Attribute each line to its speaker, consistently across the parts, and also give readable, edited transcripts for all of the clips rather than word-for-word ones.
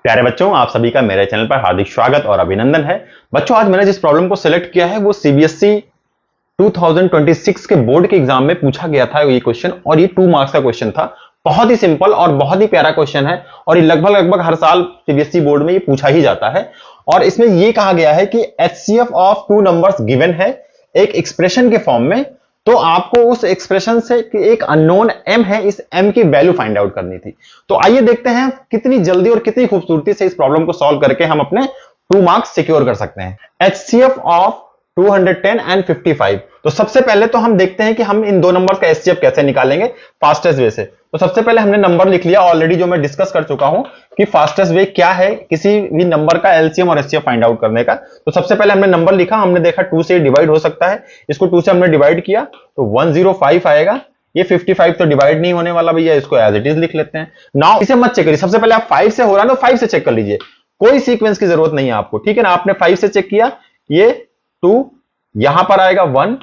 Speaker 1: प्यारे बच्चों, आप सभी का मेरे चैनल पर हार्दिक स्वागत और अभिनंदन है। बच्चों, आज मैंने जिस प्रॉब्लम को सिलेक्ट किया है वो सीबीएसई 2026 के बोर्ड के एग्जाम में पूछा गया था ये क्वेश्चन, और ये 2 मार्क्स का क्वेश्चन था। बहुत ही सिंपल और बहुत ही प्यारा क्वेश्चन है, और ये लगभग हर साल सीबीएसई बोर्ड में ये पूछा ही जाता है। और इसमें ये कहा गया है कि एचसीएफ ऑफ 2 नंबर्स गिवन है एक एक्सप्रेशन के फॉर्म में, तो आपको उस एक्सप्रेशन से एक अननोन m है, इस m की वैल्यू फाइंड आउट करनी थी। तो आइए देखते हैं कितनी जल्दी और कितनी खूबसूरती से इस प्रॉब्लम को सॉल्व करके हम अपने 2 मार्क्स सिक्योर कर सकते हैं। HCF of 210 and 55। तो सबसे पहले तो हम देखते हैं कि हम इन 2 नंबर्स का HCF कैसे निकालेंगे फास्टेस्ट वे से। तो सबसे पहले हमने नंबर लिख लिया ऑलरेडी, जो मैं डिस्कस कर चुका हूं कि फास्टेस्ट वे क्या है किसी भी नंबर का एलसीएम और एचसीएफ फाइंड आउट करने का। तो सबसे पहले हमने नंबर लिखा, हमने देखा 2 से डिवाइड हो सकता है, इसको 2 से हमने डिवाइड किया तो 105 आएगा। ये 55 तो डिवाइड नहीं होने वाला भैया, इसको एज इट इज लिख लेते हैं। नाउ इसे मत चेक करिए, सबसे पहले आप 5 से हो रहा है तो 5 से चेक कर लीजिए, कोई सीक्वेंस की जरूरत नहीं है आपको, ठीक है ना। आपने 5 से चेक किया, ये 2 यहां पर आएगा 1,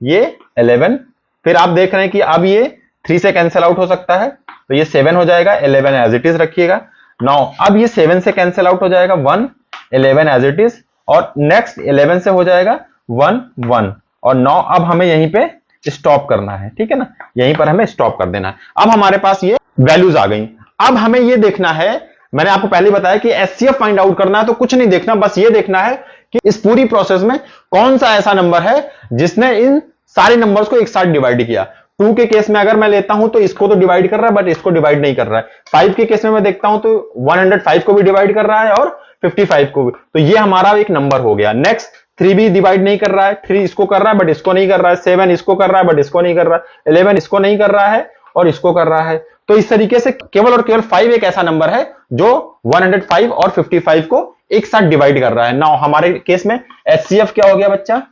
Speaker 1: ये 11, फिर आप देख रहे हैं कि अब ये 3 से कैंसिल आउट हो सकता है तो ये 7 हो जाएगा, 11 एज इट इज रखिएगा। नाउ अब ये 7 से कैंसिल आउट हो जाएगा 1, 11 एज इट इज, और नेक्स्ट 11 से हो जाएगा 1, 1, और 9 अब हमें यहीं पे स्टॉप करना है, ठीक है ना, यहीं पर हमें स्टॉप कर देना है। अब हमारे पास ये वैल्यूज आ गई। अब हमें ये देखना है, मैंने आपको पहले बताया कि एचसीएफ फाइंड आउट करना है, तो कुछ नहीं देखना, बस ये देखना है कि इस पूरी प्रोसेस में कौन सा ऐसा नंबर है जिसने इन सारे नंबर्स को एक साथ डिवाइड किया। 2 के केस में अगर मैं लेता हूं तो इसको तो डिवाइड कर रहा है बट इसको डिवाइड नहीं कर रहा है। 5 के केस में मैं देखता हूं तो 105 को भी डिवाइड कर रहा है और 55 को भी, तो ये हमारा एक नंबर हो गया। नेक्स्ट 3 भी डिवाइड नहीं कर रहा है, 3 इसको कर रहा है बट इसको नहीं कर रहा है, 7 इसको कर रहा है बट इसको नहीं कर रहा है, 11 इसको नहीं कर रहा है और इसको कर रहा है। तो इस तरीके से केवल और केवल 5 एक ऐसा नंबर है जो 105 और 55 को एक साथ डिवाइड कर रहा है। नाउ हमारे केस में एचसीएफ क्या हो गया बच्चा,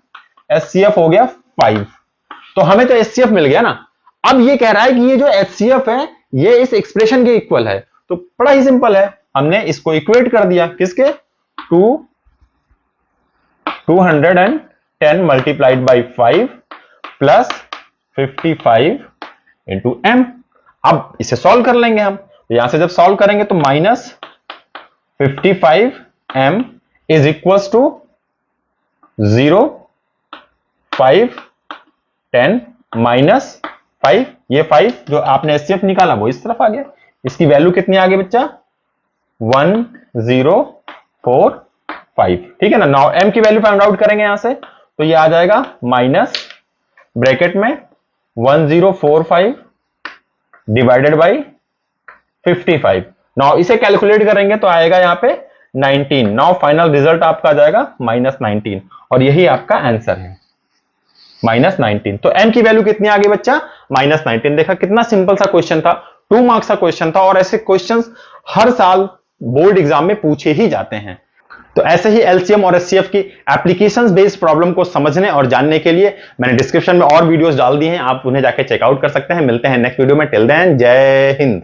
Speaker 1: एचसीएफ हो गया 5, तो हमें तो एचसीएफ मिल गया ना। अब ये कह रहा है कि ये जो एचसीएफ है ये इस एक्सप्रेशन के इक्वल है, तो बड़ा ही सिंपल है, हमने इसको इक्वेट कर दिया किसके, 210 multiplied by 5 plus 55 into m। अब इसे सॉल्व कर लेंगे हम, तो यहां से जब सॉल्व करेंगे तो minus 55m is equals to 0, 5, 10 minus 5, ये 5 जो आपने एचसीएफ निकाला वो इस तरफ आ गया। इसकी वैल्यू कितनी आ गई बच्चा, 1045, ठीक है ना। नाउ m की वैल्यू फाइंड आउट करेंगे यहां से, तो ये आ जाएगा माइनस ब्रैकेट में 1045 डिवाइडेड बाई 55। नाउ इसे कैलकुलेट करेंगे तो आएगा यहां पे 19। नाउ फाइनल रिजल्ट आपका आ जाएगा -19, और यही आपका आंसर है -19। तो m की वैल्यू कितनी आ गई बच्चा, -19। देखा कितना सिंपल सा क्वेश्चन था, 2 मार्क्स का क्वेश्चन था, और ऐसे क्वेश्चंस हर साल बोर्ड एग्जाम में पूछे ही जाते हैं। तो ऐसे ही एलसीएम और एचसीएफ की एप्लीकेशंस बेस्ड प्रॉब्लम को समझने और जानने के लिए मैंने डिस्क्रिप्शन में और वीडियोस डाल दी हैं, आप उन्हें जाके चेकआउट कर सकते हैं। मिलते हैं नेक्स्ट वीडियो में, टिल देन जय हिंद।